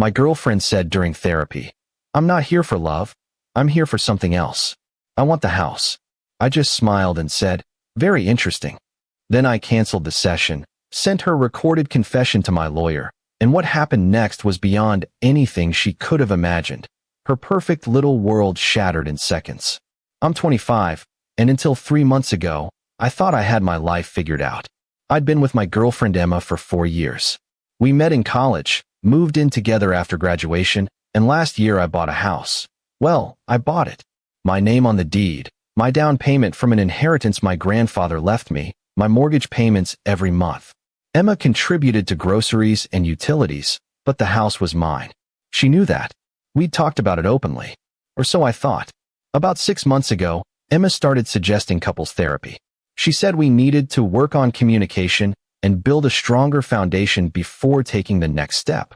My girlfriend said during therapy, "I'm not here for love. I'm here for something else. I want the house." I just smiled and said, "Very interesting." Then I canceled the session, sent her recorded confession to my lawyer, and what happened next was beyond anything she could have imagined. Her perfect little world shattered in seconds. I'm 25, and until 3 months ago, I thought I had my life figured out. I'd been with my girlfriend Emma for 4 years. We met in college, moved in together after graduation, and last year I bought a house. Well, I bought it. My name on the deed, my down payment from an inheritance my grandfather left me, my mortgage payments every month. Emma contributed to groceries and utilities, but the house was mine. She knew that. We'd talked about it openly. Or so I thought. About 6 months ago, Emma started suggesting couples therapy. She said we needed to work on communication and build a stronger foundation before taking the next step.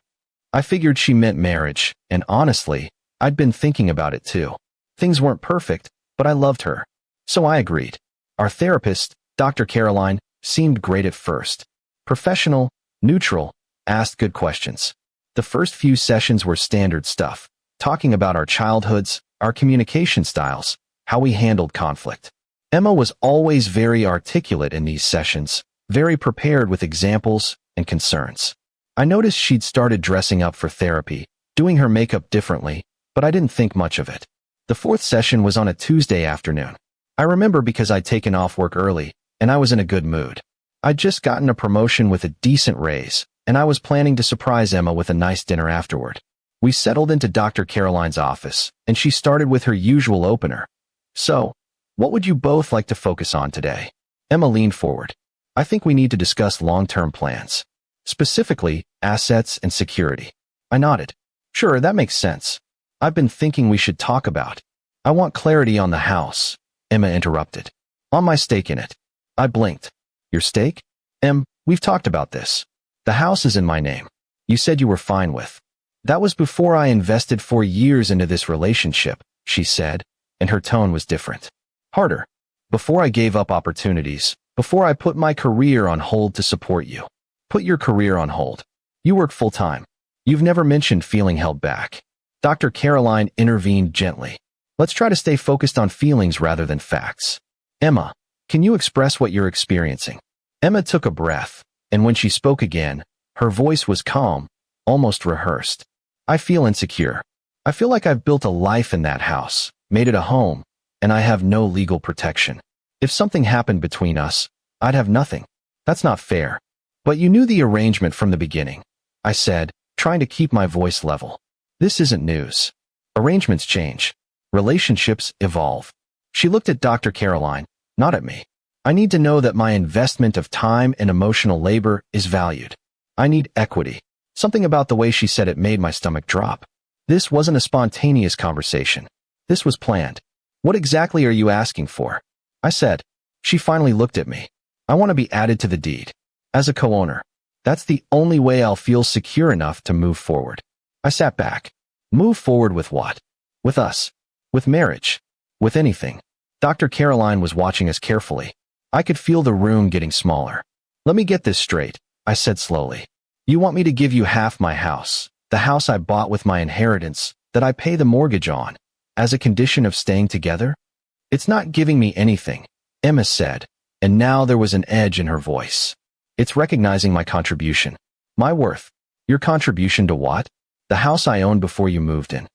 I figured she meant marriage, and honestly, I'd been thinking about it too. Things weren't perfect, but I loved her. So I agreed. Our therapist, Dr. Caroline, seemed great at first. Professional, neutral, asked good questions. The first few sessions were standard stuff, talking about our childhoods, our communication styles, how we handled conflict. Emma was always very articulate in these sessions, very prepared with examples and concerns. I noticed she'd started dressing up for therapy, doing her makeup differently, but I didn't think much of it. The fourth session was on a Tuesday afternoon. I remember because I'd taken off work early, and I was in a good mood. I'd just gotten a promotion with a decent raise, and I was planning to surprise Emma with a nice dinner afterward. We settled into Dr. Caroline's office, and she started with her usual opener. "So, what would you both like to focus on today?" Emma leaned forward. "I think we need to discuss long-term plans. Specifically, assets and security." I nodded. "Sure, that makes sense. I've been thinking we should talk about. I want clarity on the house," Emma interrupted. "On my stake in it." I blinked. "Your stake?" We've talked about this. The house is in my name. You said you were fine with. That was before I invested 4 years into this relationship," she said, and her tone was different. Harder. "Before I gave up opportunities, before I put my career on hold to support you." "Put your career on hold. You work full-time. You've never mentioned feeling held back." Dr. Caroline intervened gently. "Let's try to stay focused on feelings rather than facts. Emma, can you express what you're experiencing?" Emma took a breath, and when she spoke again, her voice was calm, almost rehearsed. "I feel insecure. I feel like I've built a life in that house, made it a home, and I have no legal protection. If something happened between us, I'd have nothing. That's not fair." "But you knew the arrangement from the beginning," I said, trying to keep my voice level. "This isn't news. Arrangements change. Relationships evolve." She looked at Dr. Caroline, not at me. "I need to know that my investment of time and emotional labor is valued. I need equity." Something about the way she said it made my stomach drop. This wasn't a spontaneous conversation. This was planned. "What exactly are you asking for?" I said. She finally looked at me. "I want to be added to the deed. As a co-owner. That's the only way I'll feel secure enough to move forward." I sat back. Move forward with what? With us. With marriage. With anything. Dr. Caroline was watching us carefully. I could feel the room getting smaller. "Let me get this straight," I said slowly. "You want me to give you half my house, the house I bought with my inheritance, that I pay the mortgage on, as a condition of staying together?" "It's not giving me anything," Emma said, and now there was an edge in her voice. "It's recognizing my contribution. My worth." "Your contribution to what?" "The house I owned before you moved in.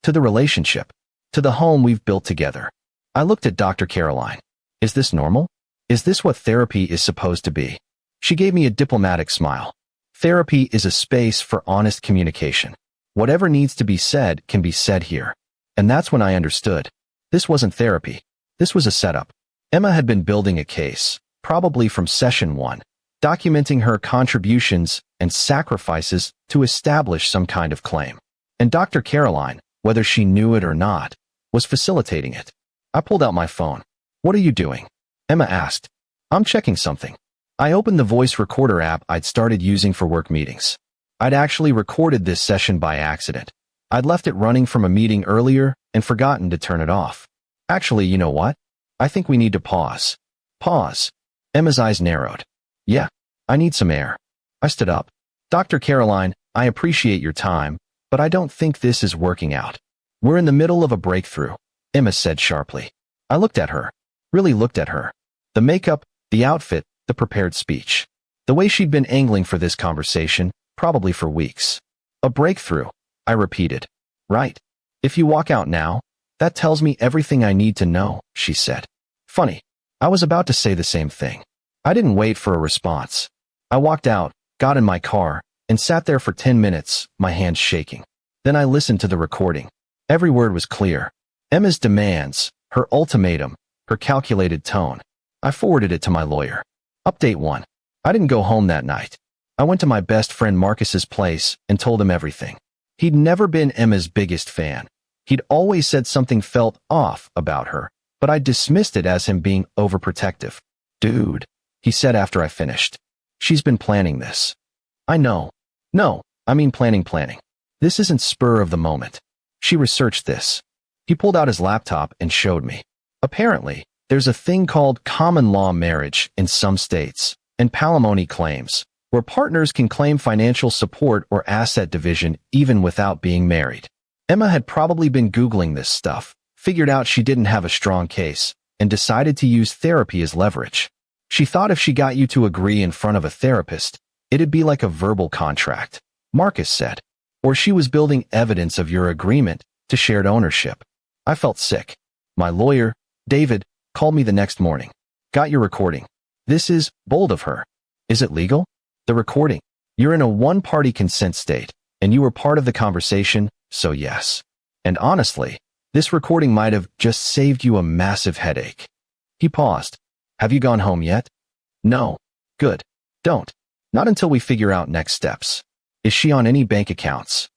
To the relationship. To the home we've built together." I looked at Dr. Caroline. "Is this normal? Is this what therapy is supposed to be?" She gave me a diplomatic smile. "Therapy is a space for honest communication. Whatever needs to be said can be said here." And that's when I understood. This wasn't therapy. This was a setup. Emma had been building a case, probably from session 1, documenting her contributions and sacrifices to establish some kind of claim. And Dr. Caroline, whether she knew it or not, was facilitating it. I pulled out my phone. "What are you doing?" Emma asked. "I'm checking something." I opened the voice recorder app I'd started using for work meetings. I'd actually recorded this session by accident. I'd left it running from a meeting earlier and forgotten to turn it off. "Actually, you know what? I think we need to pause." "Pause?" Emma's eyes narrowed. "Yeah, I need some air." I stood up. "Dr. Caroline, I appreciate your time, but I don't think this is working out. We're in the middle of a breakthrough, Emma said sharply. I looked at her, really looked at her. The makeup, the outfit, the prepared speech. The way she'd been angling for this conversation, probably for weeks. A breakthrough, I repeated. Right. If you walk out now, that tells me everything I need to know, she said. Funny. I was about to say the same thing. I didn't wait for a response. I walked out, got in my car, and sat there for 10 minutes, my hands shaking. Then I listened to the recording. Every word was clear. Emma's demands, her ultimatum, her calculated tone. I forwarded it to my lawyer. Update 1. I didn't go home that night. I went to my best friend Marcus's place and told him everything. He'd never been Emma's biggest fan. He'd always said something felt off about her, but I dismissed it as him being overprotective. Dude, he said after I finished. She's been planning this. I know. No, I mean planning. This isn't spur of the moment. She researched this. He pulled out his laptop and showed me. Apparently, there's a thing called common law marriage in some states, and palimony claims, where partners can claim financial support or asset division even without being married. Emma had probably been Googling this stuff, figured out she didn't have a strong case, and decided to use therapy as leverage. She thought if she got you to agree in front of a therapist, it'd be like a verbal contract, Marcus said. Or she was building evidence of your agreement to shared ownership. I felt sick. My lawyer, David, called me the next morning. Got your recording. This is bold of her. Is it legal? The recording. You're in a one-party consent state, and you were part of the conversation, so yes. And honestly, this recording might have just saved you a massive headache. He paused. Have you gone home yet? No. Good. Don't. Not until we figure out next steps. Is she on any bank accounts?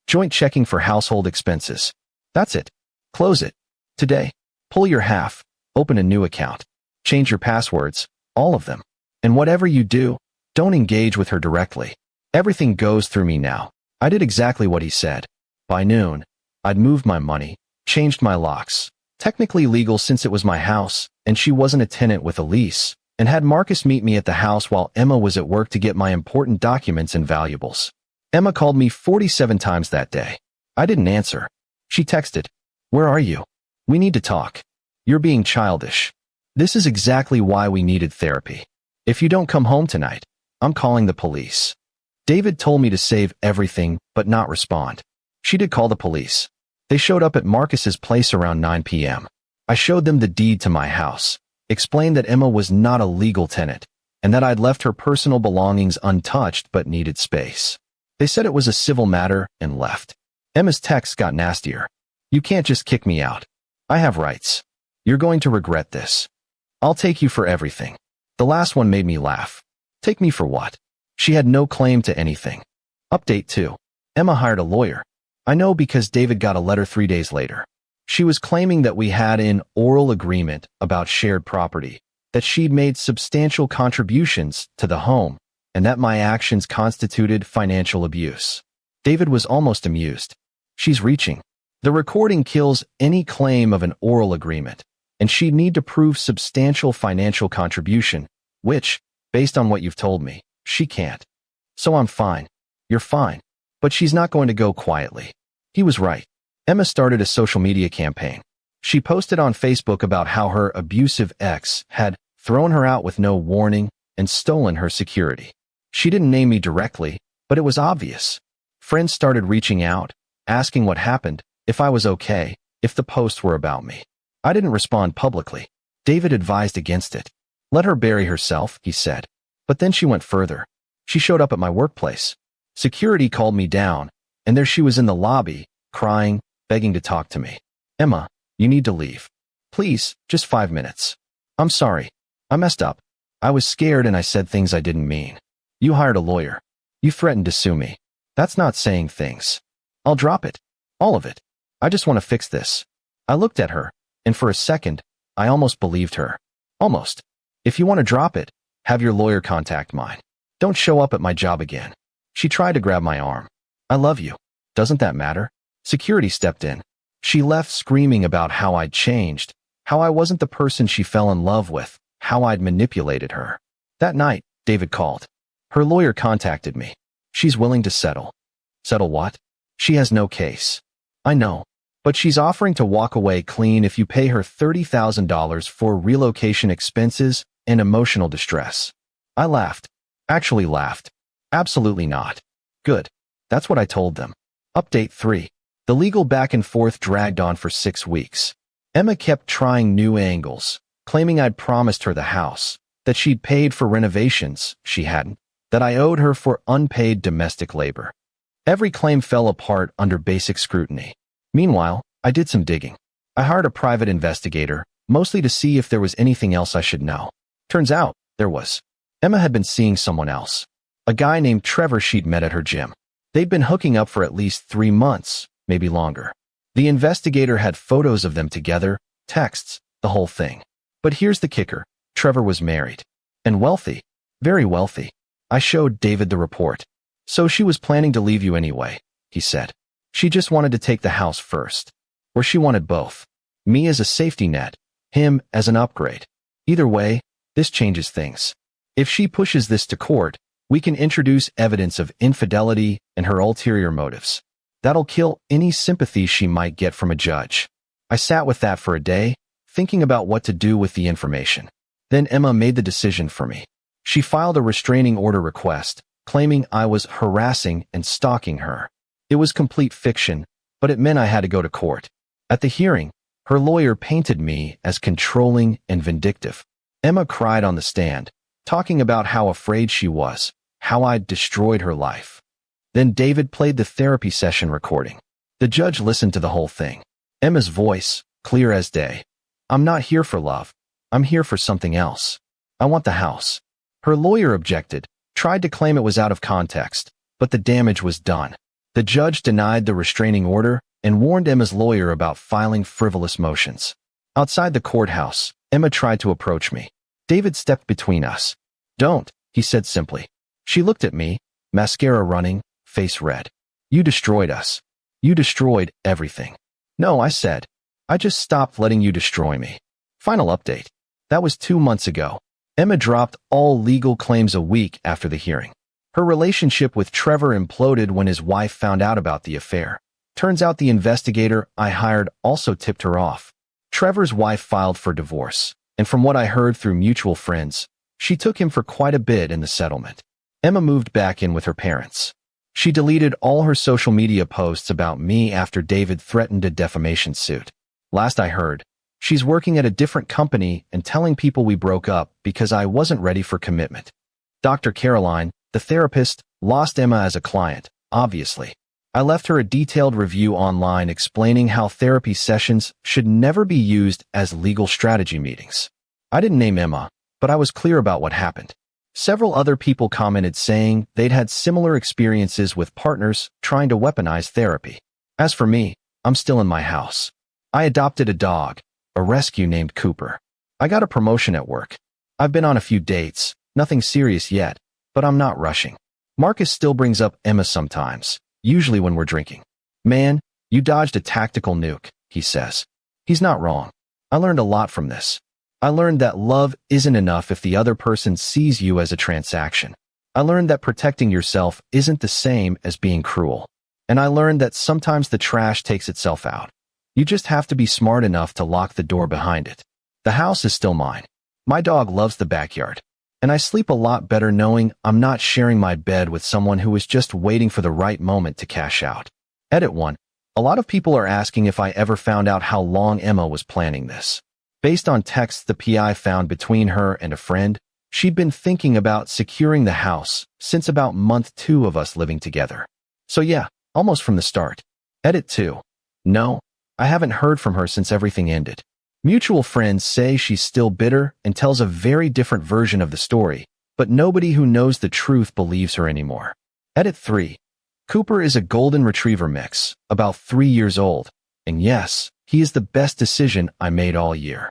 Joint checking for household expenses. That's it. Close it. Today. Pull your half. Open a new account. Change your passwords. All of them. And whatever you do, don't engage with her directly. Everything goes through me now. I did exactly what he said. By noon, I'd moved my money, changed my locks, technically legal since it was my house, and she wasn't a tenant with a lease, and had Marcus meet me at the house while Emma was at work to get my important documents and valuables. Emma called me 47 times that day. I didn't answer. She texted, "Where are you? We need to talk. You're being childish. This is exactly why we needed therapy. If you don't come home tonight, I'm calling the police." David told me to save everything but not respond. She did call the police. They showed up at Marcus's place around 9 p.m. I showed them the deed to my house, explained that Emma was not a legal tenant, and that I'd left her personal belongings untouched but needed space. They said it was a civil matter and left. Emma's text got nastier. "You can't just kick me out. I have rights. You're going to regret this. I'll take you for everything." The last one made me laugh. Take me for what? She had no claim to anything. Update 2. Emma hired a lawyer. I know because David got a letter 3 days later. She was claiming that we had an oral agreement about shared property, that she'd made substantial contributions to the home, and that my actions constituted financial abuse. David was almost amused. She's reaching. The recording kills any claim of an oral agreement, and she'd need to prove substantial financial contribution, which, based on what you've told me, she can't. So I'm fine. You're fine. But she's not going to go quietly. He was right. Emma started a social media campaign. She posted on Facebook about how her abusive ex had thrown her out with no warning and stolen her security. She didn't name me directly, but it was obvious. Friends started reaching out, asking what happened, if I was okay, if the posts were about me. I didn't respond publicly. David advised against it. Let her bury herself, he said. But then she went further. She showed up at my workplace. Security called me down, and there she was in the lobby, crying, begging to talk to me. "Emma, you need to leave. Please, just 5 minutes. I'm sorry. I messed up. I was scared and I said things I didn't mean. You hired a lawyer. You threatened to sue me. That's not saying things. I'll drop it. All of it. I just want to fix this." I looked at her, and for a second, I almost believed her. Almost. "If you want to drop it, have your lawyer contact mine. Don't show up at my job again." She tried to grab my arm. "I love you. Doesn't that matter?" Security stepped in. She left screaming about how I'd changed, how I wasn't the person she fell in love with, how I'd manipulated her. That night, David called. Her lawyer contacted me. She's willing to settle. Settle what? She has no case. I know. But she's offering to walk away clean if you pay her $30,000 for relocation expenses and emotional distress. I laughed. Actually laughed. Absolutely not. Good. That's what I told them. Update 3. The legal back and forth dragged on for 6 weeks. Emma kept trying new angles, claiming I'd promised her the house, that she'd paid for renovations she hadn't, that I owed her for unpaid domestic labor. Every claim fell apart under basic scrutiny. Meanwhile, I did some digging. I hired a private investigator, mostly to see if there was anything else I should know. Turns out, there was. Emma had been seeing someone else. A guy named Trevor she'd met at her gym. They'd been hooking up for at least 3 months, maybe longer. The investigator had photos of them together, texts, the whole thing. But here's the kicker. Trevor was married. And wealthy. Very wealthy. I showed David the report. So she was planning to leave you anyway, he said. She just wanted to take the house first. Or she wanted both. Me as a safety net, him as an upgrade. Either way, this changes things. If she pushes this to court, we can introduce evidence of infidelity and her ulterior motives. That'll kill any sympathy she might get from a judge. I sat with that for a day, thinking about what to do with the information. Then Emma made the decision for me. She filed a restraining order request, claiming I was harassing and stalking her. It was complete fiction, but it meant I had to go to court. At the hearing, her lawyer painted me as controlling and vindictive. Emma cried on the stand, talking about how afraid she was, how I'd destroyed her life. Then David played the therapy session recording. The judge listened to the whole thing. Emma's voice, clear as day. I'm not here for love. I'm here for something else. I want the house. Her lawyer objected, tried to claim it was out of context, but the damage was done. The judge denied the restraining order and warned Emma's lawyer about filing frivolous motions. Outside the courthouse, Emma tried to approach me. David stepped between us. Don't, he said simply. She looked at me, mascara running, face red. You destroyed us. You destroyed everything. No, I said. I just stopped letting you destroy me. Final update. That was 2 months ago. Emma dropped all legal claims a week after the hearing. Her relationship with Trevor imploded when his wife found out about the affair. Turns out the investigator I hired also tipped her off. Trevor's wife filed for divorce, and from what I heard through mutual friends, she took him for quite a bit in the settlement. Emma moved back in with her parents. She deleted all her social media posts about me after David threatened a defamation suit. Last I heard, she's working at a different company and telling people we broke up because I wasn't ready for commitment. Dr. Caroline, the therapist, lost Emma as a client, obviously. I left her a detailed review online explaining how therapy sessions should never be used as legal strategy meetings. I didn't name Emma, but I was clear about what happened. Several other people commented saying they'd had similar experiences with partners trying to weaponize therapy. As for me, I'm still in my house. I adopted a dog, a rescue named Cooper. I got a promotion at work. I've been on a few dates, nothing serious yet, but I'm not rushing. Marcus still brings up Emma sometimes, usually when we're drinking. Man, you dodged a tactical nuke, he says. He's not wrong. I learned a lot from this. I learned that love isn't enough if the other person sees you as a transaction. I learned that protecting yourself isn't the same as being cruel. And I learned that sometimes the trash takes itself out. You just have to be smart enough to lock the door behind it. The house is still mine. My dog loves the backyard. And I sleep a lot better knowing I'm not sharing my bed with someone who is just waiting for the right moment to cash out. Edit 1. A lot of people are asking if I ever found out how long Emma was planning this. Based on texts the PI found between her and a friend, she'd been thinking about securing the house since about month 2 of us living together. So yeah, almost from the start. Edit 2. No, I haven't heard from her since everything ended. Mutual friends say she's still bitter and tells a very different version of the story, but nobody who knows the truth believes her anymore. Edit 3. Cooper is a golden retriever mix, about 3 years old, and yes, he is the best decision I made all year.